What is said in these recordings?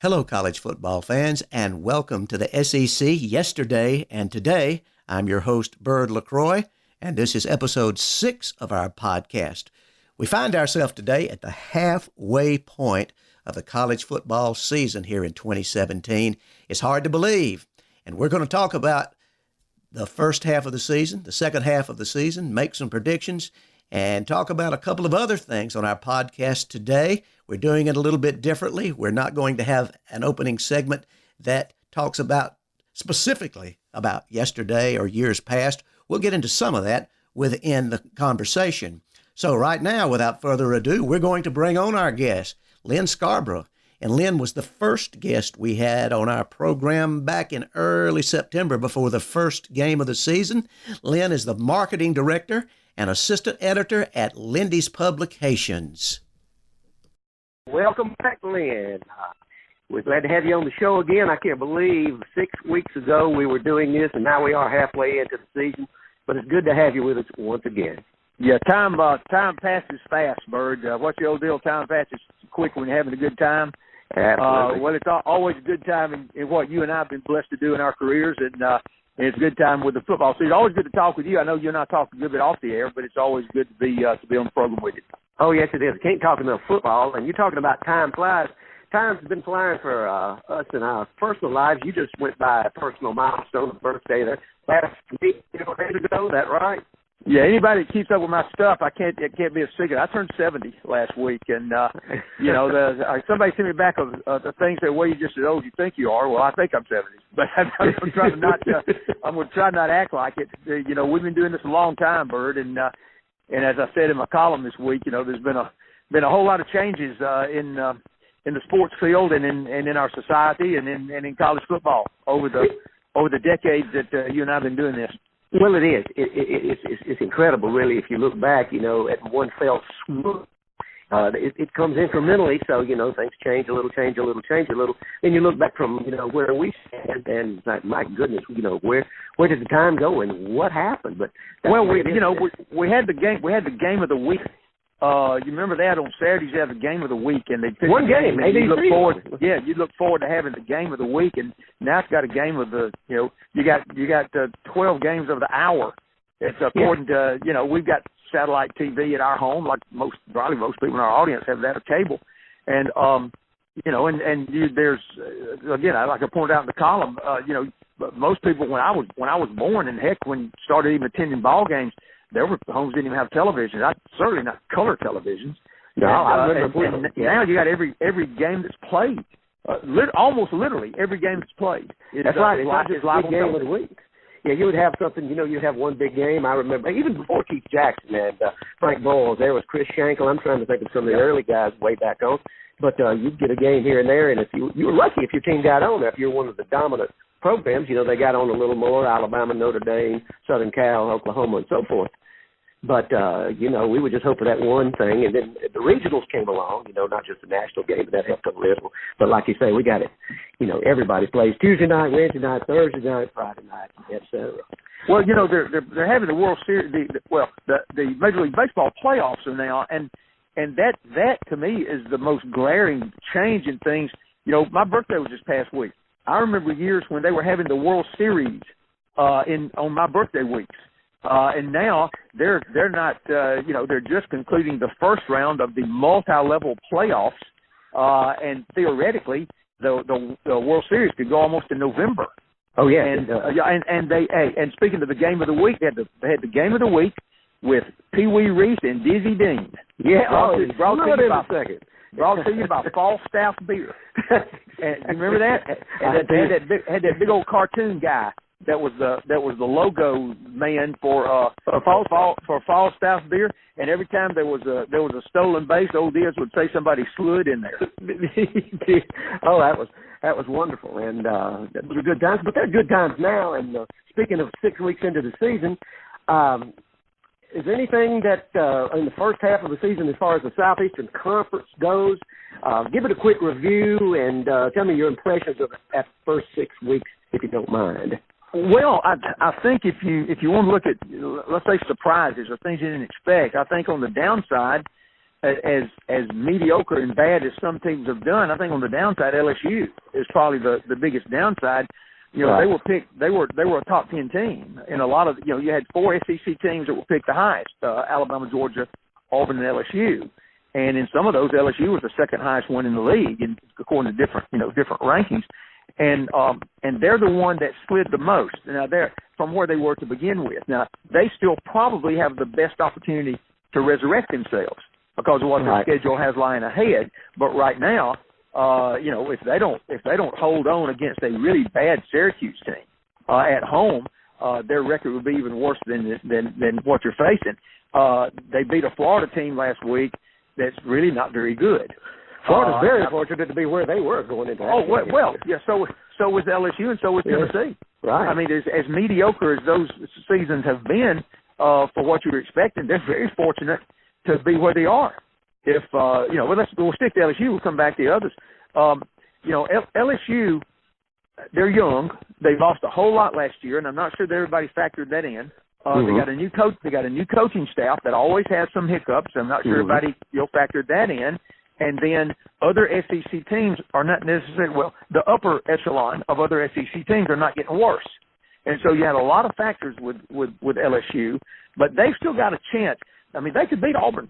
Hello, college football fans, and welcome to the SEC Yesterday and Today. I'm your host, Bird LaCroix, and this is episode 6 of our podcast. We find ourselves today at the halfway point of the college football season here in 2017. It's hard to believe, and we're going to talk about the first half of the season, the second half of the season, make some predictions, and talk about a couple of other things on our podcast today. We're doing it a little bit differently. We're not going to have an opening segment that talks about specifically about yesterday or years past. We'll get into some of that within the conversation. So right now, without further ado, we're going to bring on our guest, Lyn Scarbrough. And Lyn was the first guest we had on our program back in early September before the first game of the season. Lyn is the marketing director and assistant editor at Lindy's Publications. Welcome back, Lyn. We're glad to have you on the show again. I can't believe 6 weeks ago we were doing this, and now we are halfway into the season. But it's good to have you with us once again. Yeah, time passes fast, Bird. What's the old deal? Time passes quick when you're having a good time. Absolutely. Well, it's always a good time in what you and I have been blessed to do in our careers, and it's a good time with the football season. Always good to talk with you. I know you and I talk a good bit off the air, but it's always good to be on the program with you. Oh, yes, it is. Can't talk enough football, and you're talking about time flies. Time's been flying for us in our personal lives. You just went by a personal milestone, the birthday there last week, days ago. Is that right? Yeah, anybody that keeps up with my stuff, it can't be a secret. I turned 70 last week, and somebody sent me back the things that way you just as old as you think you are. Well, I think I'm 70, but I'm trying to not. I'm going to try not to act like it. We've been doing this a long time, Bird, and as I said in my column this week, there's been a whole lot of changes in the sports field and in our society and in college football over the decades that you and I have been doing this. Well, it is. It's incredible, really, if you look back, at one fell swoop. It comes incrementally, so, things change a little. Then you look back from, where we stand, and it's like, my goodness, where did the time go and what happened? But we had the game of the week. You remember that on Saturdays you have the game of the week, and they pick one game. You look forward to having the game of the week, and now it's got a game of the you got 12 games of the hour. It's according to we've got satellite TV at our home, like probably most people in our audience have that, or cable, and there's again, like I pointed out in the column, most people when I was born, and heck, when started even attending ball games, there were homes didn't even have television. Certainly not color televisions. No, and now you got every game that's played. Almost literally every game that's played. That's right. It's live on game of the week. Yeah, you would have something. You'd have one big game. I remember even before Keith Jackson and Frank Boyles. There was Chris Schenkel. I'm trying to think of some of the early guys way back on. But you'd get a game here and there, and if you were lucky if your team got on. If you're one of the dominant programs, they got on a little more. Alabama, Notre Dame, Southern Cal, Oklahoma, and so forth. But, we would just hope for that one thing. And then the regionals came along, not just the national game, but that helped a little. But like you say, we got it. Everybody plays Tuesday night, Wednesday night, Thursday night, Friday night, et cetera. Well, they're having the World Series, the Major League Baseball playoffs are now, and that to me is the most glaring change in things. My birthday was this past week. I remember years when they were having the World Series on my birthday weeks. And now they're not, they're just concluding the first round of the multi-level playoffs, and theoretically the World Series could go almost in November. Oh yeah, and speaking of the game of the week, they had the game of the week with Pee Wee Reese and Dizzy Dean. Yeah, brought to you by Falstaff Beer. And you remember that? And they had that big old cartoon guy. That was the logo man for Falstaff Beer, and every time there was a stolen base, old Diaz would say somebody slid in there. Oh, that was wonderful, and that was good times. But they're good times now. And speaking of 6 weeks into the season, is there anything that in the first half of the season, as far as the Southeastern Conference goes, give it a quick review and tell me your impressions of that first 6 weeks, if you don't mind. Well, I think if you want to look at, let's say, surprises or things you didn't expect, I think on the downside, as mediocre and bad as some teams have done, I think on the downside, LSU is probably the biggest downside. You know, Right. they were a top 10 team, and a lot of, you know, you had 4 SEC teams that were picked the highest: Alabama, Georgia, Auburn, and LSU. And in some of those, LSU was the second highest one in the league, and according to different rankings. And they're the one that slid the most. Now, they're from where they were to begin with. Now, they still probably have the best opportunity to resurrect themselves because of what Right. their schedule has lying ahead. But right now, you know, if they don't hold on against a really bad Syracuse team at home, their record would be even worse than what you're facing. They beat a Florida team last week that's really not very good. Florida's very fortunate to be where they were going into that. Oh, well, yeah, so was LSU and so was Tennessee. Right. I mean, as mediocre as those seasons have been for what you were expecting, they're very fortunate to be where they are. If, you know, we'll stick to LSU. We'll come back to the others. You know, LSU, they're young. They lost a whole lot last year, and I'm not sure that everybody factored that in. They got a new coach. They got a new coaching staff that always has some hiccups. I'm not sure everybody factored that in. And then other SEC teams are not necessarily, well, the upper echelon of other SEC teams are not getting worse. And so you had a lot of factors with LSU, but they've still got a chance. I mean, they could beat Auburn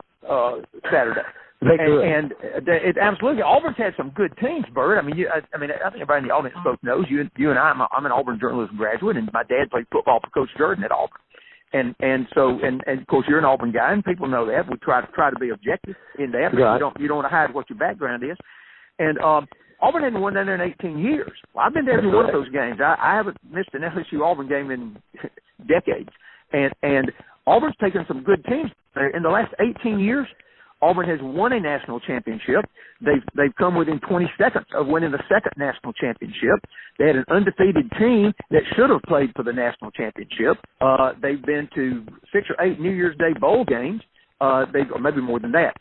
Saturday. They could. And it absolutely. Auburn's had some good teams, Bert. I mean, I think everybody in the audience both knows you and I'm an Auburn journalism graduate, and my dad played football for Coach Jordan at Auburn. And of course you're an Auburn guy, and people know that. We try to be objective in that. Right. You don't want to hide what your background is. And Auburn hadn't won down there in 18 years. Well, I've been to every one of those games. I haven't missed an LSU Auburn game in decades. And Auburn's taken some good teams. In the last 18 years, Auburn has won a national championship. They've come within 20 seconds of winning the second national championship. They had an undefeated team that should have played for the national championship. They've been to 6 or 8 New Year's Day bowl games. Or maybe more than that.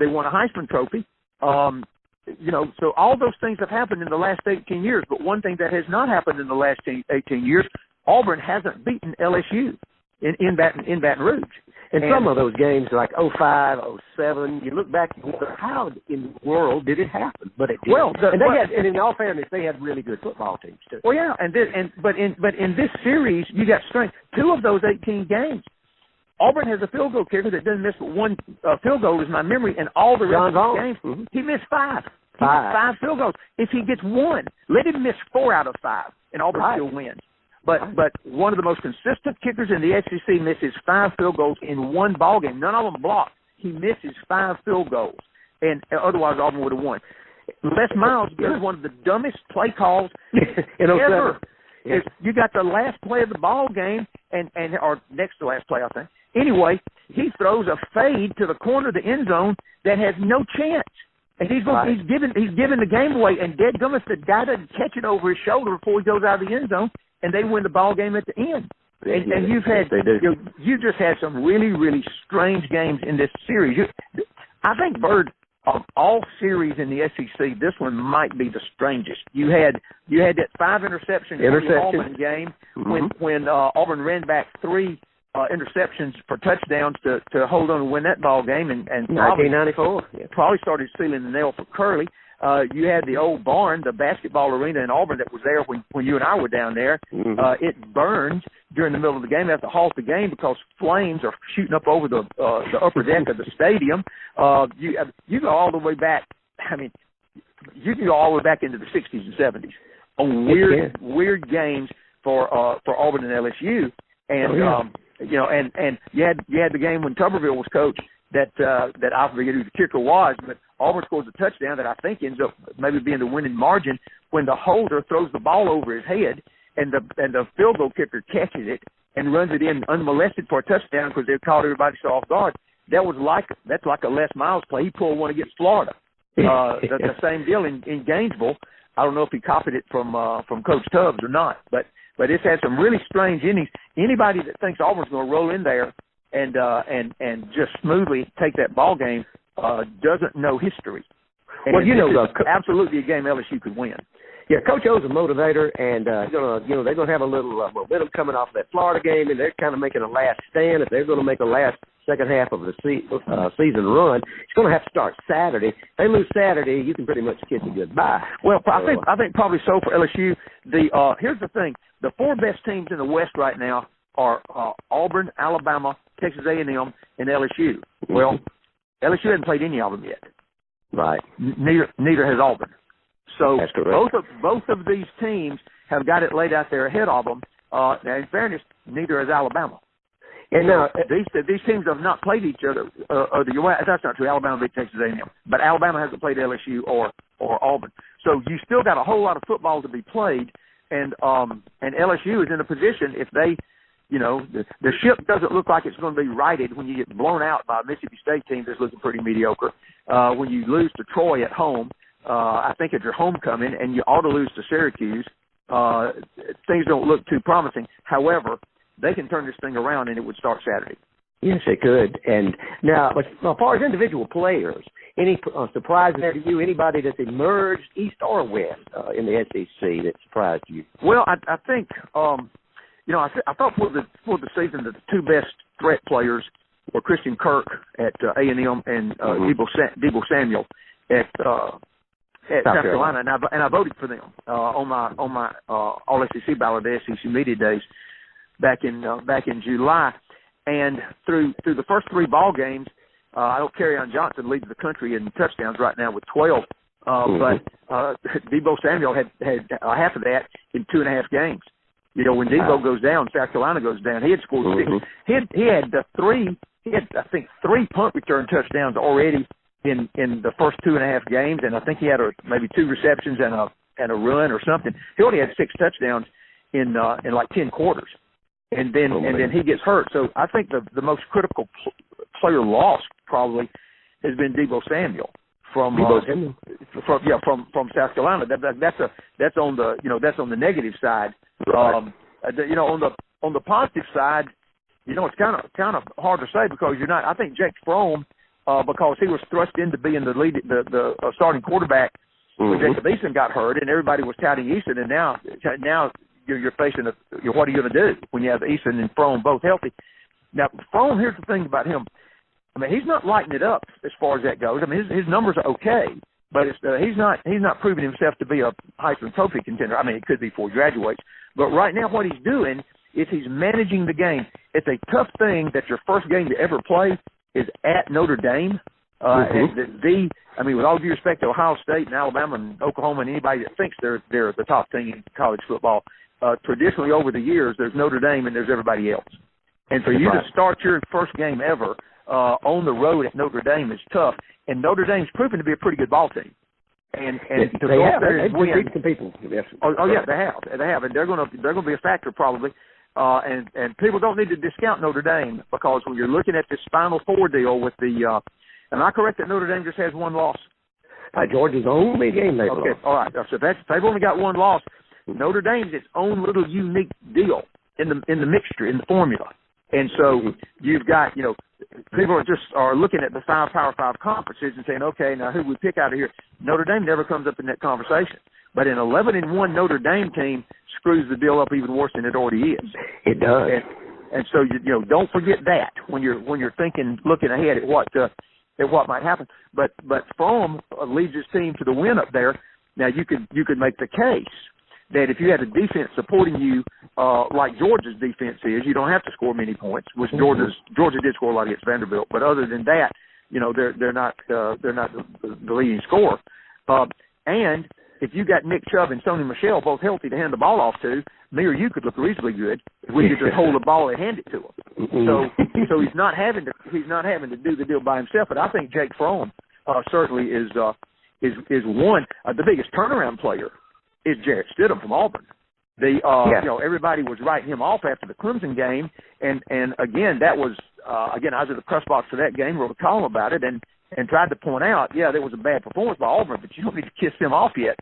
They won a Heisman Trophy. You know, so all those things have happened in the last 18 years. But one thing that has not happened in the last 18 years, Auburn hasn't beaten LSU in Baton Rouge. And some of those games, like 05, 07, you look back and wonder, how in the world did it happen? But it did. Well, and in all fairness, they had really good football teams too. Well, yeah, but in this series, you got strength. 2 of those 18 games, Auburn has a field goal kicker that doesn't miss but one field goal, is my memory, and all the rest of the games, he missed 5. He missed 5 field goals. If he gets 1, let him miss 4 out of 5, and Auburn still wins. But one of the most consistent kickers in the SEC misses 5 field goals in one ball game. None of them blocked. He misses 5 field goals, and otherwise Auburn would have won. Les Miles gives one of the dumbest play calls ever. Yeah. You got the last play of the ball game, or next to last play, I think. Anyway, he throws a fade to the corner of the end zone that has no chance. And he's giving the game away, and dadgummit, the guy doesn't catch it over his shoulder before he goes out of the end zone, and they win the ball game at the end. And you've just had some really, really strange games in this series. I think, Bird, of all series in the SEC, this one might be the strangest. You had that 5 interception Auburn game when Auburn ran back 3 interceptions for touchdowns to hold on and win that ball game, and 1994 probably started sealing the nail for Curley. You had the old barn, the basketball arena in Auburn that was there when you and I were down there. It burned during the middle of the game. They have to halt the game because flames are shooting up over the upper deck of the stadium. You go all the way back. I mean, you can go all the way back into the 60s and 70s on weird games for Auburn and LSU. And you know, and you had the game when Tuberville was coach that I forget who the kicker was, but Auburn scores a touchdown that I think ends up maybe being the winning margin when the holder throws the ball over his head and the field goal kicker catches it and runs it in unmolested for a touchdown because they caught everybody so off guard. That's like a Les Miles play. He pulled one against Florida. The same deal in Gainesville. I don't know if he copied it from Coach Tubbs or not, but it's had some really strange innings. Anybody that thinks Auburn's going to roll in there and just smoothly take that ball game doesn't know history. And well, absolutely a game LSU could win. Yeah, Coach O's a motivator, and they're going to have a little momentum coming off that Florida game, and they're kind of making a last stand. If they're going to make a last second half of the season run. It's going to have to start Saturday. If they lose Saturday, you can pretty much kiss it goodbye. Well, I think probably so for LSU. Here's the thing: the four best teams in the West right now are Auburn, Alabama, Texas A&M, and LSU. Well, LSU hasn't played any of them yet. Right. Neither has Auburn. So that's correct. both of these teams have got it laid out there ahead of them. Now, in fairness, neither has Alabama. And now these teams have not played each other. That's not true. Alabama beat Texas A&M, but Alabama hasn't played LSU or Auburn. So you still got a whole lot of football to be played, and LSU is in a position if they, the ship doesn't look like it's going to be righted when you get blown out by a Mississippi State team that's looking pretty mediocre. When you lose to Troy at home, I think at your homecoming, and you ought to lose to Syracuse, things don't look too promising. However, they can turn this thing around, and it would start Saturday. Yes, it could. And now, as far as individual players, any surprise there to you? Anybody that's emerged East or West in the SEC that surprised you? Well, I think I thought for the season that the two best threat players were Christian Kirk at A&M and Debo Samuel at South Carolina, and I voted for them on my All SEC ballot at SEC Media Days back in July, and through the first three ball games, I know Kerryon Johnson leads the country in touchdowns right now with 12, but Debo Samuel had half of that in 2.5 games. When Debo goes down, South Carolina goes down. He had scored 6. He had I think 3 punt return touchdowns already in the first 2.5 games, and I think he had maybe 2 receptions and a run or something. He only had 6 touchdowns in like 10 quarters. And then he gets hurt. So I think the most critical player lost probably has been Debo Samuel from South Carolina. That's on the negative side. Right. On the positive side, it's kind of hard to say because you're not. I think Jake Fromm, because he was thrust into being the starting quarterback when Jacob Eason got hurt, and everybody was touting Eason, and now you're facing what are you going to do when you have Eason and Fromm both healthy? Now, Fromm, here's the thing about him. I mean, he's not lighting it up as far as that goes. I mean, his numbers are okay, but he's not proving himself to be a Heisman Trophy contender. I mean, it could be before he graduates. But right now what he's doing is he's managing the game. It's a tough thing that your first game to ever play is at Notre Dame. With all due respect to Ohio State and Alabama and Oklahoma and anybody that thinks they're the top thing in college football, traditionally over the years, there's Notre Dame and there's everybody else. And for you to start your first game ever on the road at Notre Dame is tough. And Notre Dame's proven to be a pretty good ball team. And to go up there and win, some people. Yes. Yeah, they have, and they're going to be a factor probably. And people don't need to discount Notre Dame because when you're looking at this Final Four deal with the, am I correct that Notre Dame just has 1 loss? Georgia's only game they've lost. All right. So they've only got 1 loss. Notre Dame's its own little unique deal in the mixture, in the formula. And so you've got, people are looking at the 5 Power 5 conferences and saying, okay, now who we pick out of here? Notre Dame never comes up in that conversation. But an 11-1 Notre Dame team screws the deal up even worse than it already is. It does. And so don't forget that when you're looking ahead at what might happen. But Fromm leads his team to the win up there. Now you could make the case that if you had a defense supporting you like Georgia's defense is, you don't have to score many points. Which Georgia did score a lot against Vanderbilt, but other than that, they're not the leading scorer. And if you got Nick Chubb and Sony Michel both healthy to hand the ball off to, me or you could look reasonably good if we could just hold the ball and hand it to him. So he's not having to do the deal by himself. But I think Jake Fromm certainly is one the biggest turnaround player is Jarrett Stidham from Auburn. Everybody was writing him off after the Clemson game, and again that was I was at the press box for that game, wrote a column about it, and tried to point out, there was a bad performance by Auburn, but you don't need to kiss them off yet.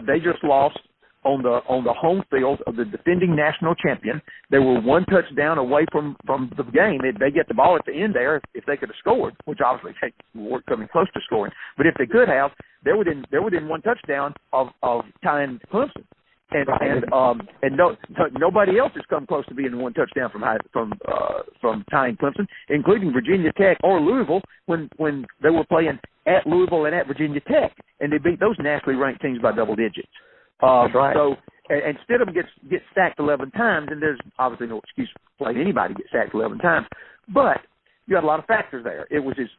They just lost on the home field of the defending national champion. They were 1 touchdown away from the game. They get the ball at the end there if they could have scored, which obviously they weren't coming close to scoring. But if they could have, they're within 1 touchdown of tying Clemson. Nobody else has come close to being one touchdown from tying Clemson, including Virginia Tech or Louisville when they were playing at Louisville and at Virginia Tech, and they beat those nationally ranked teams by double digits. That's right. So, and Stidham gets sacked 11 times, and there's obviously no excuse for letting anybody get sacked 11 times, but you had a lot of factors there. It was his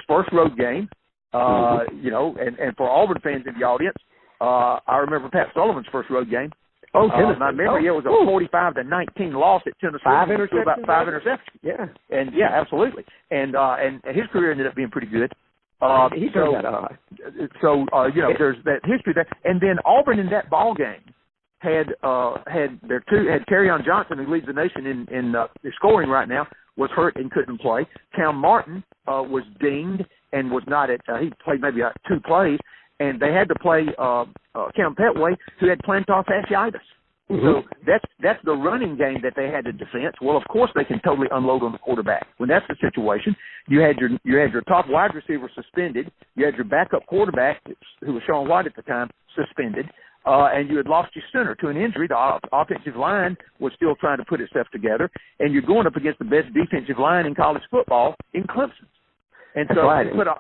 first road game, and for Auburn fans in the audience. I remember Pat Sullivan's first road game. My memory, it was a 45-19 loss at Tennessee. Five interceptions. About 5 interceptions. Yeah. And yeah, absolutely. And his career ended up being pretty good. He turned that on. So there's that history there. And then Auburn in that ball game had Kerryon Johnson, who leads the nation in scoring right now, was hurt and couldn't play. Cam Martin was dinged and was not at. He played maybe 2 plays. And they had to play Cam Petway, who had plantar fasciitis. Mm-hmm. So that's the running game that they had to defense. Well, of course they can totally unload on the quarterback. When that's the situation, you had your top wide receiver suspended, you had your backup quarterback, who was Sean White at the time, suspended, and you had lost your center to an injury. The offensive line was still trying to put itself together, and you're going up against the best defensive line in college football in Clemson. And so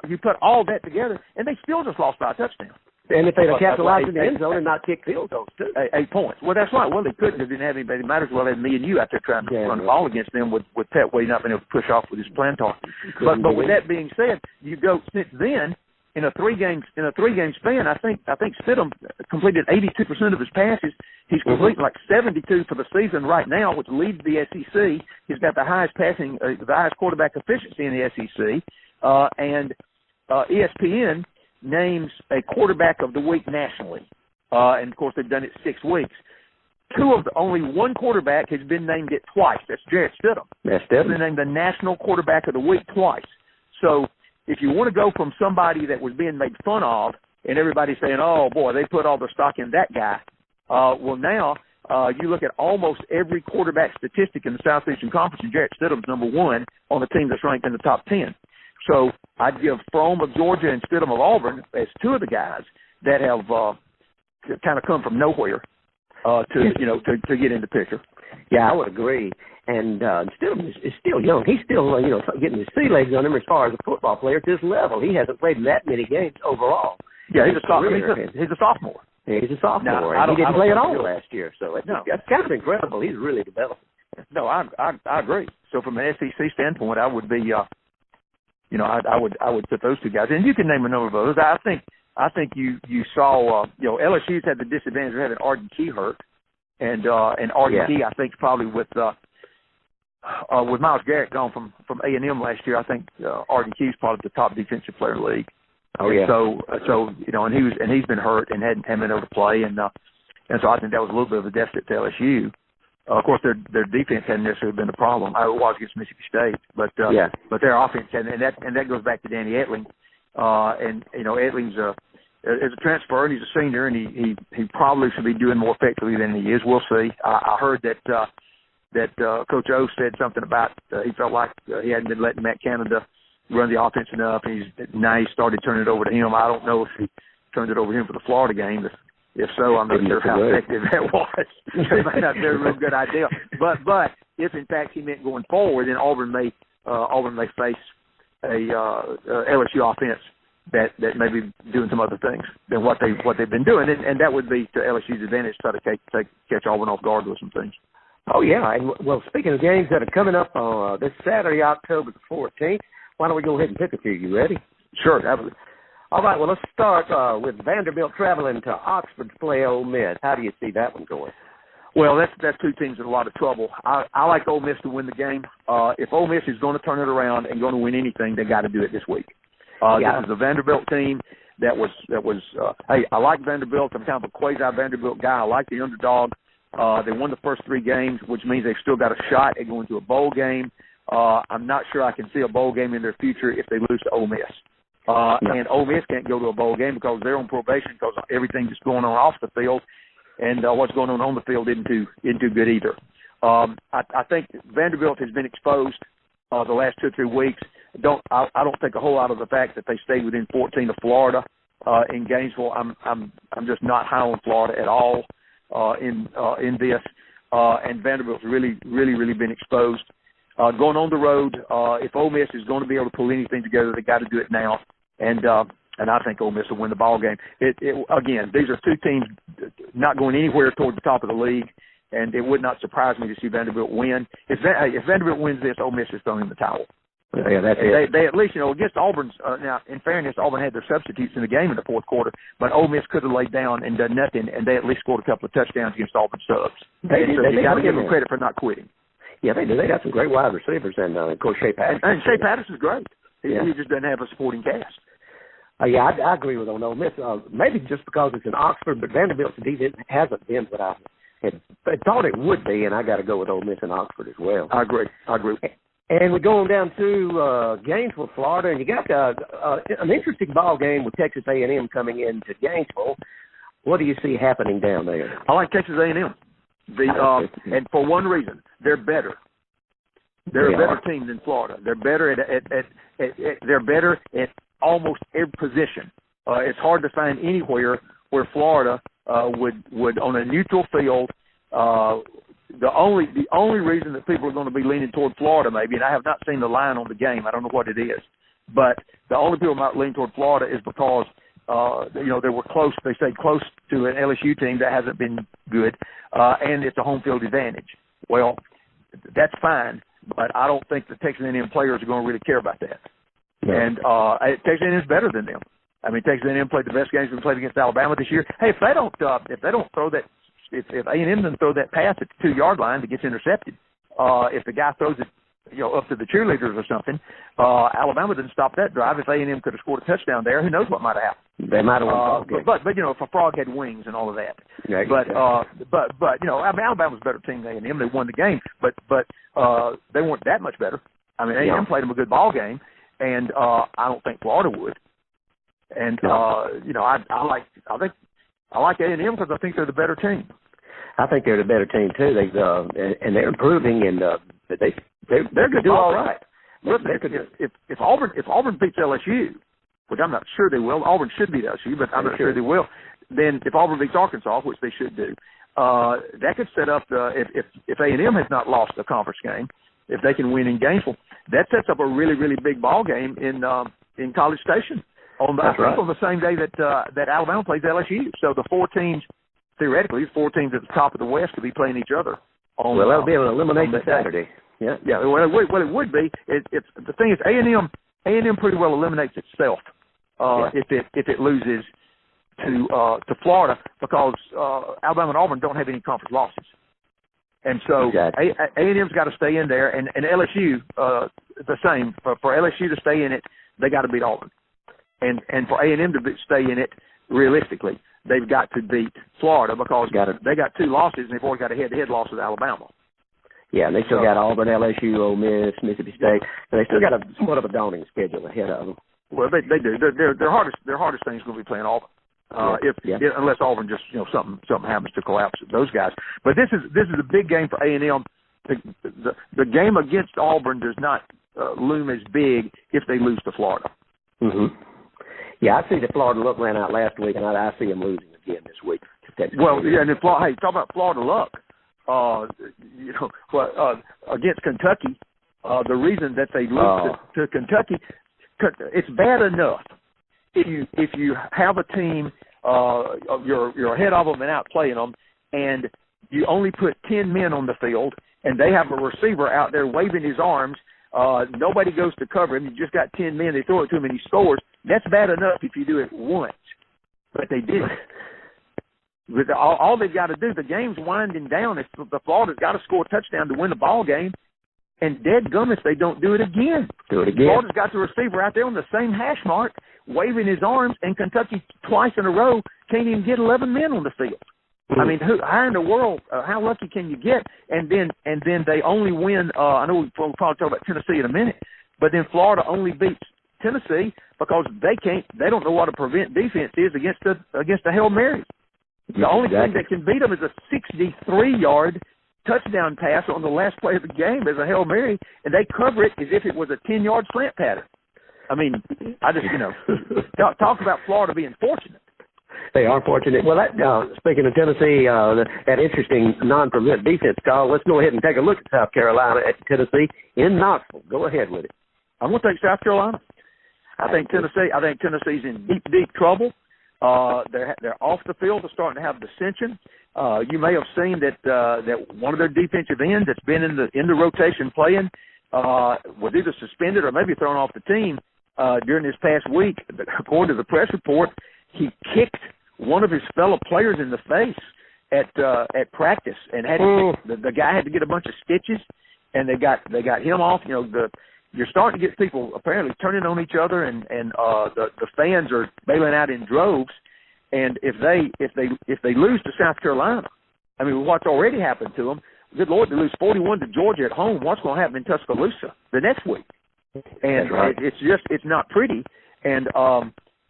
you put all that together, and they still just lost by a touchdown. And if they'd have capitalized in the end zone and not kicked field goals, too. 8 points. Well, that's right. Well, they couldn't. They didn't have anybody. It might as well have me and you out there trying to run the ball against them with Petway not being able to push off with his plantar. But with that being said, you go since then in a three game span. I think Stidham completed 82% of his passes. He's completing like 72 for the season right now, which leads the SEC. He's got the highest quarterback efficiency in the SEC. And ESPN names a quarterback of the week nationally. And, of course, they've done it 6 weeks. Only one quarterback has been named it twice. That's Jarrett Stidham. That's He's been named the National Quarterback of the Week twice. So if you want to go from somebody that was being made fun of and everybody saying, oh, boy, they put all their stock in that guy, well, now you look at almost every quarterback statistic in the Southeastern Conference, and Jarrett Stidham's number 1 on a team that's ranked in the top 10. So I'd give Fromm of Georgia and Stidham of Auburn as 2 of the guys that have kind of come from nowhere to get in the picture. Yeah, I would agree. And Stidham is still young. He's still getting his sea legs on him as far as a football player at this level. He hasn't played in that many games overall. Yeah, he's a sophomore. Yeah, he's a sophomore. He didn't play at all last year, so that's kind of incredible. He's really developed. No, I agree. So from an SEC standpoint, I would be. I would put those 2 guys, and you can name a number of others. I think you saw LSU's had the disadvantage of having Arden Key hurt, and Arden Key I think probably with Myles Garrett gone from A&M last year, I think Arden Key's probably the top defensive player in the league. Oh yeah. So and he's been hurt and hadn't been able to play, and so I think that was a little bit of a deficit to LSU. Of course, their defense hadn't necessarily been the problem. It was against Mississippi State, but their offense and that goes back to Danny Etling. Ettling's is a transfer, and he's a senior, and he probably should be doing more effectively than he is. We'll see. I heard that Coach O said something about he felt like he hadn't been letting Matt Canada run the offense enough, and now he started turning it over to him. I don't know if he turned it over to him for the Florida game. If so, I'm not sure how effective that was. It might not be a real good idea. But if in fact he meant going forward, then Auburn may face a LSU offense that may be doing some other things than what they've been doing, and that would be to LSU's advantage to try to catch Auburn off guard with some things. Oh yeah, and well, speaking of games that are coming up this Saturday, October the 14th, why don't we go ahead and pick a few? You ready? Sure, absolutely. All right, well, let's start with Vanderbilt traveling to Oxford to play Ole Miss. How do you see that one going? Well, that's 2 teams in a lot of trouble. I like Ole Miss to win the game. If Ole Miss is going to turn it around and going to win anything, they got to do it this week. This is a Vanderbilt team that was. Hey, I like Vanderbilt. I'm kind of a quasi Vanderbilt guy. I like the underdog. They won the first 3 games, which means they've still got a shot at going to a bowl game. I'm not sure I can see a bowl game in their future if they lose to Ole Miss. And Ole Miss can't go to a bowl game because they're on probation because everything that's going on off the field, and what's going on the field isn't too good either. I think Vanderbilt has been exposed the last 2 or 3 weeks. I don't think a whole lot of the fact that they stayed within 14 of Florida in Gainesville. I'm just not high on Florida at all. in this, and Vanderbilt's really been exposed. Going on the road, if Ole Miss is going to be able to pull anything together, they got to do it now. And I think Ole Miss will win the ball game. Again, these are two teams not going anywhere toward the top of the league, and it would not surprise me to see Vanderbilt win. If Vanderbilt wins this, Ole Miss is throwing in the towel. Yeah, that's it. They at least, against Auburn's, now, in fairness, Auburn had their substitutes in the game in the fourth quarter, but Ole Miss could have laid down and done nothing, and they at least scored a couple of touchdowns against Auburn subs. So you got to give them credit for not quitting. Yeah, they do. They got some great wide receivers, and of course, Shea Patterson. And Shea Patterson's great. He just doesn't have a supporting cast. Yeah, I agree with on Ole Miss. Maybe just because it's in Oxford, but Vanderbilt's defense hasn't been what I had thought it would be, and I got to go with Ole Miss in Oxford as well. I agree. And we go on down to Gainesville, Florida, and you got an interesting ball game with Texas A&M coming into Gainesville. What do you see happening down there? I like Texas A&M. And for one reason, they're better. They're a better team than Florida. They're better they're better at almost every position. It's hard to find anywhere where Florida would on a neutral field. The only reason that people are going to be leaning toward Florida, maybe, and I have not seen the line on the game. I don't know what it is, but the only people might lean toward Florida is because they were close. They stayed close to an LSU team that hasn't been good, and it's a home field advantage. Well, that's fine, but I don't think the Texas A&M players are going to really care about that. Yeah. And Texas A&M is better than them. I mean, Texas A&M played the best games we played against Alabama this year. Hey, if they don't throw that, if A&M doesn't throw that pass at the 2-yard line that gets intercepted, if the guy throws it, up to the cheerleaders or something, Alabama didn't stop that drive. If A&M could have scored a touchdown there, who knows what might have happened? They might have won. But if a frog had wings and all of that. Yeah, but Alabama was a better team than A&M. They won the game, but they weren't that much better. I mean, A&M played them a good ball game, and I don't think Florida would. And I like A&M because I think they're the better team. I think they're the better team too. And they're improving, and they're going to do all right. Listen, if Auburn beats LSU, which I'm not sure they will, Auburn should beat LSU, but I'm not sure they will. Then if Auburn beats Arkansas, which they should do, that could set up if A&M has not lost a conference game, if they can win in Gainesville, that sets up a really, really big ball game in College Station on the same day that Alabama plays LSU. So the theoretically, four teams at the top of the West could be playing each other. That'll be an elimination Saturday. Yeah. Well, it would be. It's the thing is A&M pretty well eliminates itself if it loses to Florida, because Alabama and Auburn don't have any conference losses, and so A&M's got to stay in there, and LSU the same. For LSU to stay in it, they got to beat Auburn, and for A&M to stay in it, realistically, they've got to beat Florida because they got 2 losses, and they've already got a head-to-head loss with Alabama. Yeah, and they still got Auburn, LSU, Ole Miss, Mississippi State, and they still got somewhat of a daunting schedule ahead of them. Well, they do. Their hardest thing is going to be playing Auburn, unless Auburn just something happens to collapse those guys. But this is a big game for A&M. The game against Auburn does not loom as big if they lose to Florida. Mm-hmm. Yeah, I see the Florida luck ran out last week, and I see them losing again this week. Well, yeah, and talk about Florida luck. Against Kentucky, the reason that they lose to Kentucky, it's bad enough if you have a team, you're ahead of them and out playing them, and you only put 10 men on the field, and they have a receiver out there waving his arms. Nobody goes to cover him. You just got 10 men. They throw it to him, and he scores. That's bad enough if you do it once, but they didn't. All they've got to do, the game's winding down. The Florida's got to score a touchdown to win the ball game, and dadgum if they don't do it again. Florida's got the receiver out there on the same hash mark, waving his arms, and Kentucky twice in a row can't even get 11 men on the field. Mm-hmm. I mean, how in the world, how lucky can you get? And then they only win. I know we'll probably talk about Tennessee in a minute, but then Florida only beats Tennessee because they don't know what a prevent defense is against a Hail Mary. The only thing that can beat them is a 63-yard touchdown pass on the last play of the game as a Hail Mary, and they cover it as if it was a 10-yard slant pattern. I mean, I just, talk about Florida being fortunate. They are fortunate. Well, speaking of Tennessee, that interesting non-prevent defense, Carl, let's go ahead and take a look at South Carolina at Tennessee in Knoxville. Go ahead with it. I'm going to take South Carolina. I think Tennessee's in deep trouble. They're off the field. They're starting to have dissension. You may have seen that one of their defensive ends that's been in the rotation playing was either suspended or maybe thrown off the team during this past week. According to the press report, he kicked one of his fellow players in the face at practice, and the guy had to get a bunch of stitches, and they got him off. You know, you're starting to get people apparently turning on each other, and the fans are bailing out in droves. And if they lose to South Carolina, I mean, what's already happened to them? Good Lord, they lose 41 to Georgia at home. What's going to happen in Tuscaloosa the next week? And right. It's not pretty. And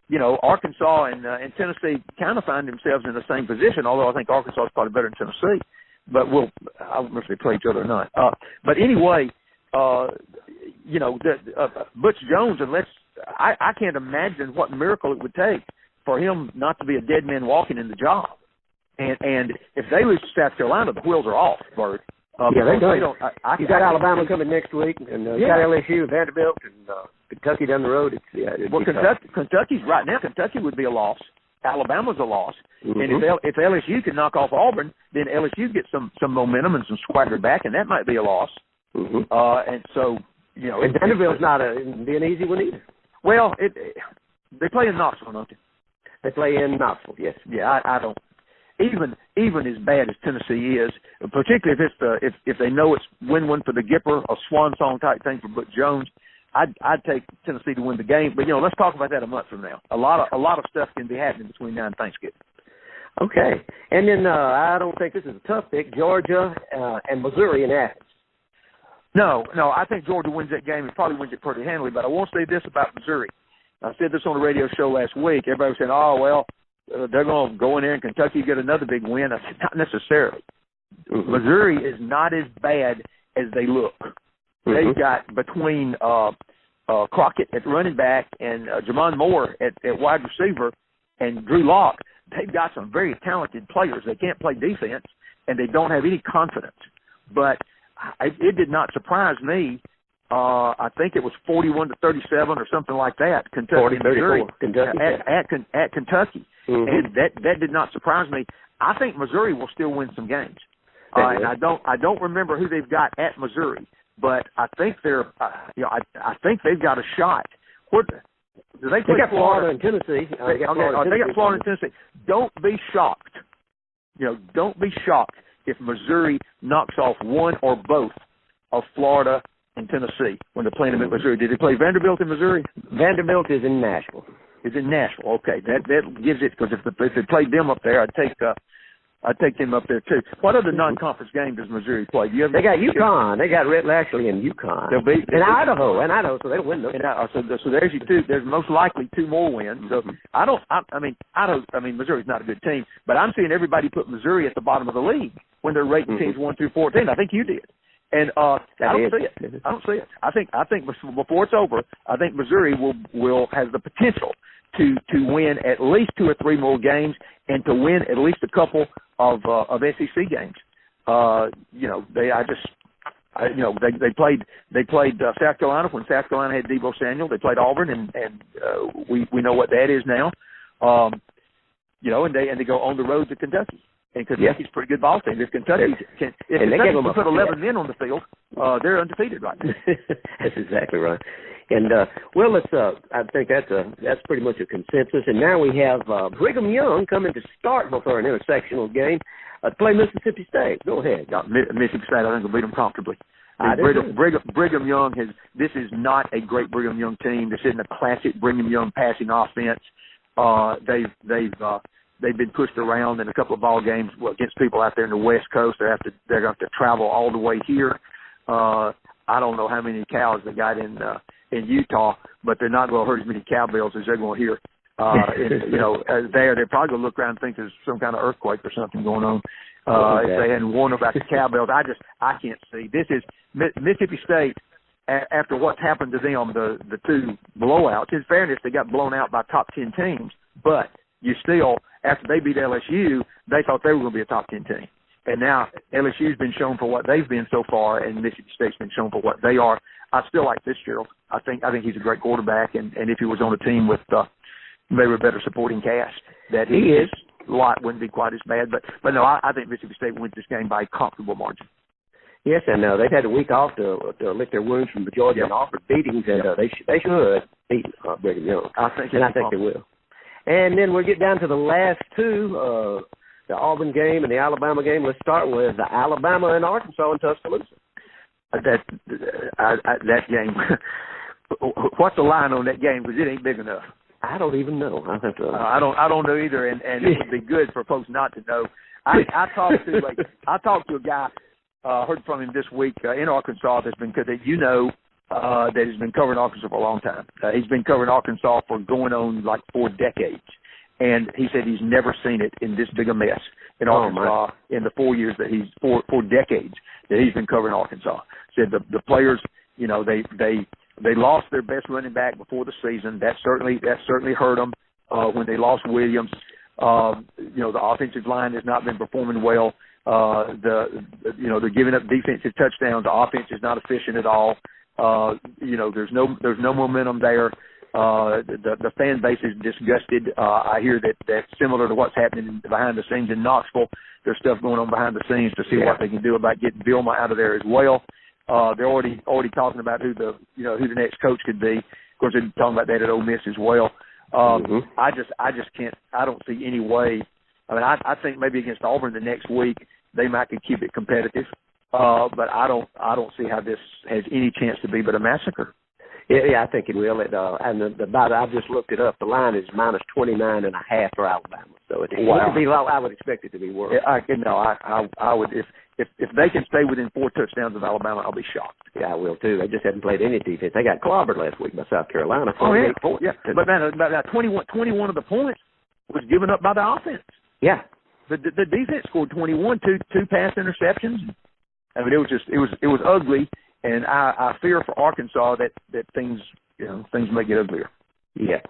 you know, Arkansas and Tennessee kind of find themselves in the same position. Although I think Arkansas is probably better than Tennessee, but I don't know if they play each other or not. But anyway. You know, Butch Jones, I can't imagine what miracle it would take for him not to be a dead man walking in the job. And if they lose to South Carolina, the wheels are off, Bert. They don't. You got Alabama coming next week, and you got LSU, Vanderbilt, and Kentucky down the road. Kentucky's right now. Kentucky would be a loss. Alabama's a loss. Mm-hmm. And if LSU can knock off Auburn, then LSU gets some momentum and some swagger back, and that might be a loss. Mm-hmm. And so, you know, and Vanderbilt's not be an easy one either. Well, they play in Knoxville, don't they? They play in Knoxville, yes. Yeah, I don't. Even as bad as Tennessee is, particularly if they know it's win-win for the Gipper, a swan song type thing for Butch Jones, I'd take Tennessee to win the game. But you know, let's talk about that a month from now. A lot of stuff can be happening between now and Thanksgiving. Okay, and then I don't think this is a tough pick. Georgia and Missouri in Athens. No, I think Georgia wins that game and probably wins it pretty handily. But I won't say this about Missouri. I said this on the radio show last week. Everybody was saying, "Oh well, they're going to go in there and Kentucky get another big win." I said, not necessarily. Mm-hmm. Missouri is not as bad as they look. Mm-hmm. They've got between Crockett at running back and Jamon Moore at wide receiver and Drew Lock, they've got some very talented players. They can't play defense, and they don't have any confidence. But it did not surprise me. I think it was 41-37 or something like that. Kentucky, Missouri, at Kentucky, mm-hmm. And that did not surprise me. I think Missouri will still win some games, and I don't remember who they've got at Missouri, but I think they're I think they've got a shot. Do they play got Florida and Tennessee? They got Florida and Tennessee. Don't be shocked. Don't be shocked if Missouri knocks off one or both of Florida and Tennessee when they're playing them at Missouri. Did they play Vanderbilt in Missouri? Vanderbilt is in Nashville. It's in Nashville. Okay, that gives it, because if they played them up there, I'd take them up there too. What other non-conference game does Missouri play? They got UConn. They got Red Lashley in UConn. They'll be in Idaho, so they'll win those. So there's your two. There's most likely two more wins. So Missouri's not a good team, but I'm seeing everybody put Missouri at the bottom of the league when they're rating teams 1 through 14. I think you did. And I don't see it. I think before it's over, I think Missouri will has the potential to win at least 2 or 3 more games and to win at least a couple of SEC games. They played South Carolina when South Carolina had Deebo Samuel. They played Auburn, and we know what that is now. And they go on the road to Kentucky. And Kentucky's a pretty good ball team. If Kentucky can put 11 men on the field, they're undefeated right now. That's exactly right. And let's. I think that's pretty much a consensus. And now we have Brigham Young coming to Starkville for an intersectional game to play Mississippi State. Go ahead. Mississippi State, I think, will beat them comfortably. Brigham Young this is not a great Brigham Young team. This isn't a classic Brigham Young passing offense. They've been pushed around in a couple of ball games against people out there in the West Coast. They're going to have to travel all the way here. I don't know how many cows they got in Utah, but they're not going to hurt as many cowbells as they're going to hear. They're probably going to look around and think there's some kind of earthquake or something going on. If they hadn't warned about the cowbells, I can't see. This is Mississippi State. After what's happened to them, the 2 blowouts. In fairness, they got blown out by top 10 teams, but you still, after they beat LSU, they thought they were going to be a top 10 team. And now LSU's been shown for what they've been so far, and Mississippi State's been shown for what they are. I still like Fitzgerald. I think he's a great quarterback, and if he was on a team with maybe a better supporting cast, that he is. Lot wouldn't be quite as bad. But no, I think Mississippi State wins this game by a comfortable margin. Yes, and they've had a week off to lick their wounds from the Georgia and Auburn beatings, and they should beat Brigham Young. I think they will. And then we'll get down to the last two, the Auburn game and the Alabama game. Let's start with Alabama and Arkansas in Tuscaloosa. That game. What's the line on that game? Because it ain't big enough. I don't even know. I don't know either, and it would be good for folks not to know. I talked to a guy. Heard from him this week in Arkansas. That has been covering Arkansas for a long time. He's been covering Arkansas for going on like 4 decades, and he said he's never seen it in this big a mess in Arkansas in the 4 years that he's 4 decades that he's been covering Arkansas. Said the players, they lost their best running back before the season. That certainly hurt them when they lost Williams. The offensive line has not been performing well. They're giving up defensive touchdowns. The offense is not efficient at all. There's no momentum there. The fan base is disgusted. I hear that similar to what's happening behind the scenes in Knoxville. There's stuff going on behind the scenes to see what they can do about getting Vilma out of there as well. They're already talking about who the next coach could be. Of course, they're talking about that at Ole Miss as well. I just can't. I don't see any way. I mean, I think maybe against Auburn the next week they might could keep it competitive, but I don't see how this has any chance to be but a massacre. Yeah, I think it will. I've just looked it up. The line is minus 29.5 for Alabama, so it would be. I would expect it to be worse. I would if they can stay within 4 touchdowns of Alabama, I'll be shocked. Yeah, I will too. They just haven't played any defense. They got clobbered last week by South Carolina. Yeah. But man, about 21 of the points was given up by the offense. Yeah. The defense scored 21, two pass interceptions. I mean, it was ugly, and I fear for Arkansas that things may get uglier. Yeah.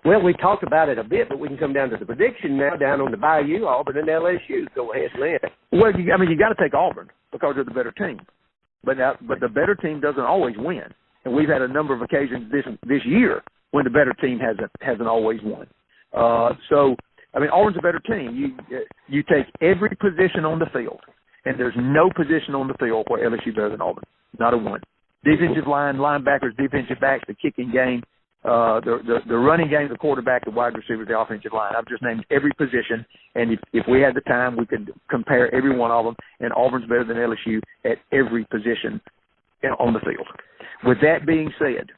Well, we talked about it a bit, but we can come down to the prediction now. Down on the Bayou, Auburn and LSU. Go ahead, Lyn. Well, you got to take Auburn because they're the better team, but the better team doesn't always win, and we've had a number of occasions this year when the better team hasn't always won. So. I mean, Auburn's a better team. You take every position on the field, and there's no position on the field where LSU better than Auburn. Not a one. Defensive line, linebackers, defensive backs, the kicking game, the running game, the quarterback, the wide receivers, the offensive line. I've just named every position, and if we had the time, we could compare every one of them, and Auburn's better than LSU at every position on the field. With that being said,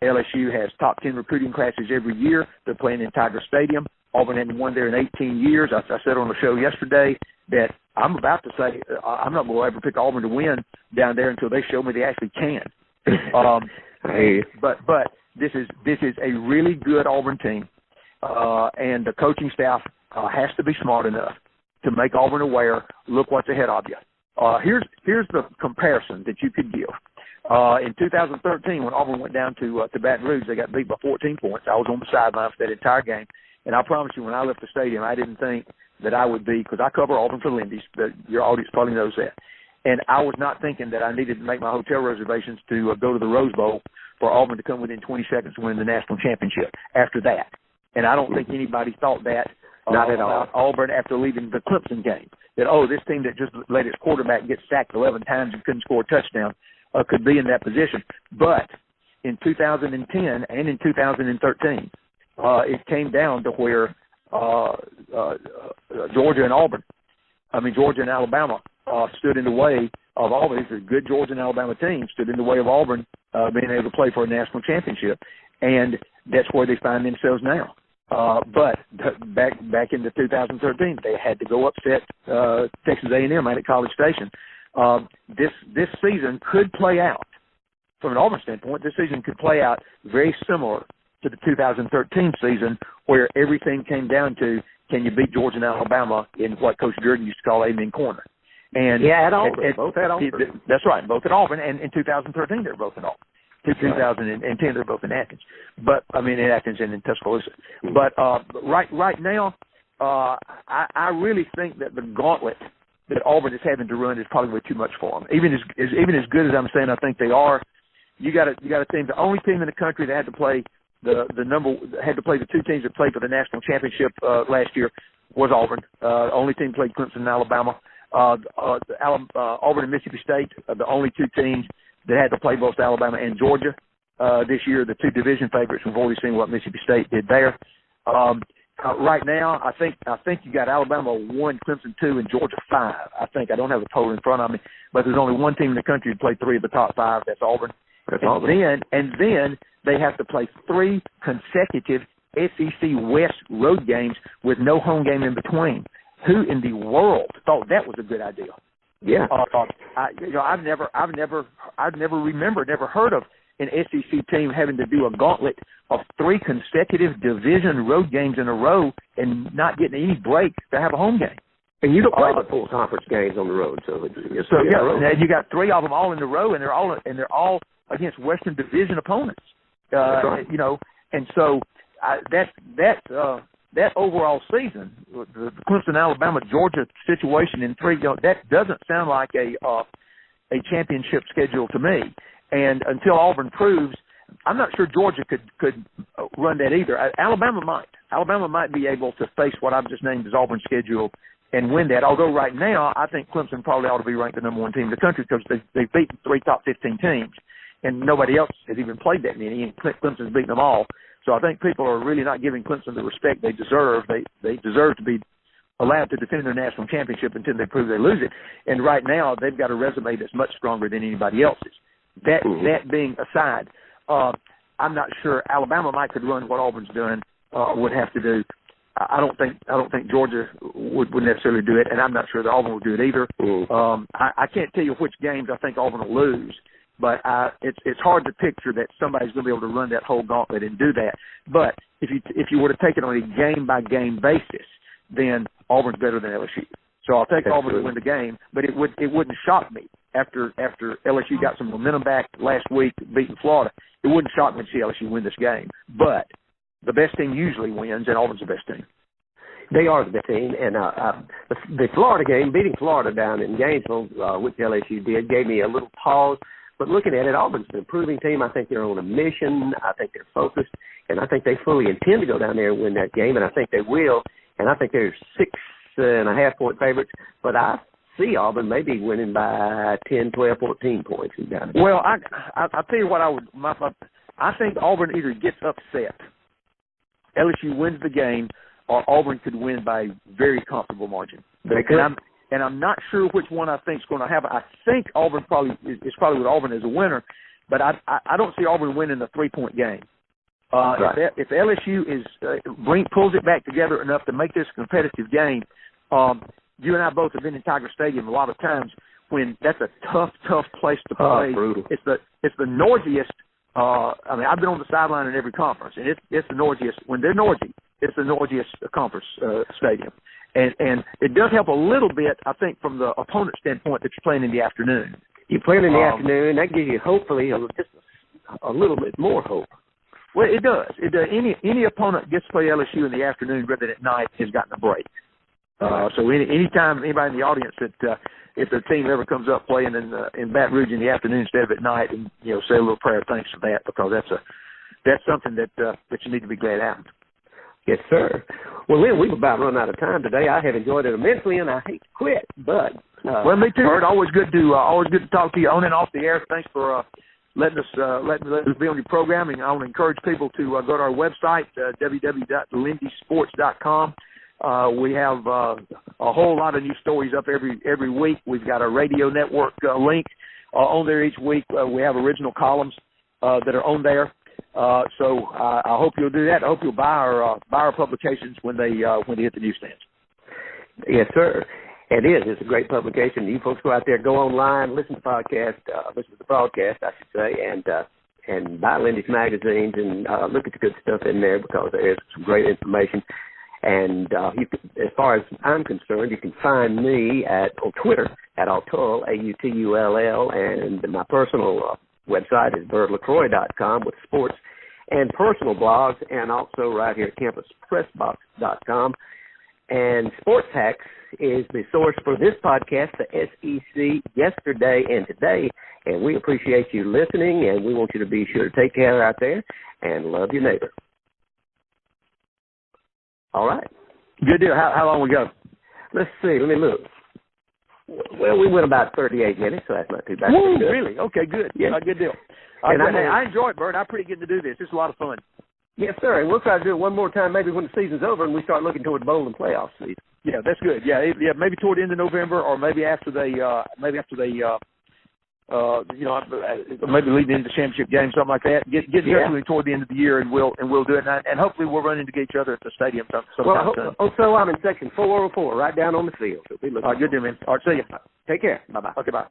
LSU has top 10 recruiting classes every year. They're playing in Tiger Stadium. Auburn hadn't won there in 18 years. I said on the show yesterday that I'm about to say I'm not going to ever pick Auburn to win down there until they show me they actually can. But this is a really good Auburn team, and the coaching staff has to be smart enough to make Auburn aware. Look what's ahead of you. Here's the comparison that you could give. In 2013, when Auburn went down to Baton Rouge, they got beat by 14 points. I was on the sideline for that entire game. And I promise you, when I left the stadium, I didn't think that I would be, because I cover Auburn for Lindy's, your audience probably knows that. And I was not thinking that I needed to make my hotel reservations to go to the Rose Bowl for Auburn to come within 20 seconds to win the national championship after that. And I don't think anybody thought that not at all. Auburn after leaving the Clemson game, that, this team that just let its quarterback get sacked 11 times and couldn't score a touchdown could be in that position. But in 2010 and in 2013, it came down to where Georgia and Alabama stood in the way of Auburn. These are good Georgia and Alabama teams stood in the way of Auburn being able to play for a national championship, and that's where they find themselves now. But back in the 2013, they had to go upset Texas A&M at College Station. This season could play out from an Auburn standpoint. This season could play out very similar to the 2013 season, where everything came down to, can you beat Georgia and Alabama in what Coach Jordan used to call Amen Corner? And at Auburn. Both at Auburn. That's right, both at Auburn. And in 2013, they're both at Auburn. 2010, they're both in Athens. But I mean, in Athens and in Tuscaloosa. But right now, I really think that the gauntlet that Auburn is having to run is probably too much for them. Even as good as I'm saying, I think they are. You got a team, the only team in the country that had to play the two teams that played for the national championship last year was Auburn. Only team played Clemson and Alabama. Auburn and Mississippi State are the only two teams that had to play both Alabama and Georgia this year. The two division favorites. We've already seen what Mississippi State did there. Right now, I think you got Alabama 1, Clemson 2, and Georgia 5. I think I don't have the total in front of me, but there's only one team in the country that played 3 of the top 5. That's Auburn. And then they have to play 3 consecutive SEC West road games with no home game in between. Who in the world thought that was a good idea? Yeah. I've never heard of an SEC team having to do a gauntlet of 3 consecutive division road games in a row and not getting any break to have a home game. And you don't play the full conference games on the road, and you got 3 of them all in a row, and they're all against Western Division opponents. Right. And so that overall season, the Clemson, Alabama, Georgia situation in 3, that doesn't sound like a championship schedule to me. And until Auburn proves, I'm not sure Georgia could run that either. Alabama might. Alabama might be able to face what I've just named as Auburn's schedule and win that. Although right now, I think Clemson probably ought to be ranked the number 1 team in the country because they've beaten 3 top 15 teams, and nobody else has even played that many, and Clemson's beaten them all. So I think people are really not giving Clemson the respect they deserve. They deserve to be allowed to defend their national championship until they prove they lose it. And right now, they've got a resume that's much stronger than anybody else's. That being aside, I'm not sure Alabama could run what Auburn's done would have to do. I don't think Georgia would necessarily do it, and I'm not sure that Auburn would do it either. I can't tell you which games I think Auburn will lose, but it's hard to picture that somebody's going to be able to run that whole gauntlet and do that. But if you were to take it on a game by game basis, then Auburn's better than LSU. So I'll take Auburn to win the game, but it wouldn't shock me after LSU got some momentum back last week, beating Florida. It wouldn't shock me to see LSU win this game. But the best team usually wins, and Auburn's the best team. They are the best team, and the Florida game, beating Florida down in Gainesville, which LSU did, gave me a little pause. But looking at it, Auburn's an improving team. I think they're on a mission. I think they're focused, and I think they fully intend to go down there and win that game, and I think they will. And I think they're 6.5 point favorites, but I see Auburn maybe winning by 10, 12, 14 points. Well, I'll tell you what I think Auburn either gets upset, LSU wins the game, or Auburn could win by a very comfortable margin. They could. And I'm not sure which one I think is going to happen. I think Auburn is probably with Auburn as a winner, but I don't see Auburn winning a 3-point game. Right. If LSU pulls it back together enough to make this a competitive game, you and I both have been in Tiger Stadium a lot of times when that's a tough place to play. Brutal. It's the noisiest. I've been on the sideline in every conference, and it's the noisiest. When they're noisy, it's the noisiest conference stadium. And it does help a little bit, I think, from the opponent standpoint that you're playing in the afternoon. You're playing in the afternoon. That gives you hopefully just a little bit more hope. Well, it does. Any opponent gets to play LSU in the afternoon rather than at night has gotten a break. So anytime anybody in the audience that if the team ever comes up playing in Baton Rouge in the afternoon instead of at night, and say a little prayer of thanks for that, because that's something that you need to be glad happened. Yes, sir. Well, Lyn, we've about run out of time today. I have enjoyed it immensely, and I hate to quit, but well, me too. Bert, always good to talk to you on and off the air. Thanks for letting us be on your program. And I want to encourage people to go to our website, www.lindysports.com. We have a whole lot of new stories up every week. We've got a radio network link on there each week. We have original columns that are on there. So I hope you'll do that. I hope you'll buy our publications when they hit the newsstands. Yes, sir. It is. It's a great publication. You folks go out there, go online, listen to the broadcast, I should say, and buy Lindy's magazines and look at the good stuff in there, because there is some great information. And as far as I'm concerned, you can find me on Twitter at Autull, Autull, and my personal website is birdlacroix.com with sports and personal blogs, and also right here at campuspressbox.com. And Sports Hacks is the source for this podcast, the SEC Yesterday and Today. And we appreciate you listening, and we want you to be sure to take care out there and love your neighbor. All right. Good deal. How long we go? Let's see. Let me look. Well, we went about 38 minutes, so that's not too bad. Woo, really? Okay, good. Yeah. Good deal. And I enjoy it, Bert. I'm pretty good to do this. It's a lot of fun. Yes, sir. And we'll try to do it one more time, maybe when the season's over and we start looking toward bowl and playoff season. Yeah, that's good. Yeah, maybe toward the end of November, or maybe after they maybe leading into the championship game, something like that. Get definitely toward the end of the year, and we'll do it. And hopefully we'll run into each other at the stadium sometime soon. So I'm in section 404, right down on the field. So all right, good deal, man. All right, see you. Take care. Bye-bye. Okay, bye.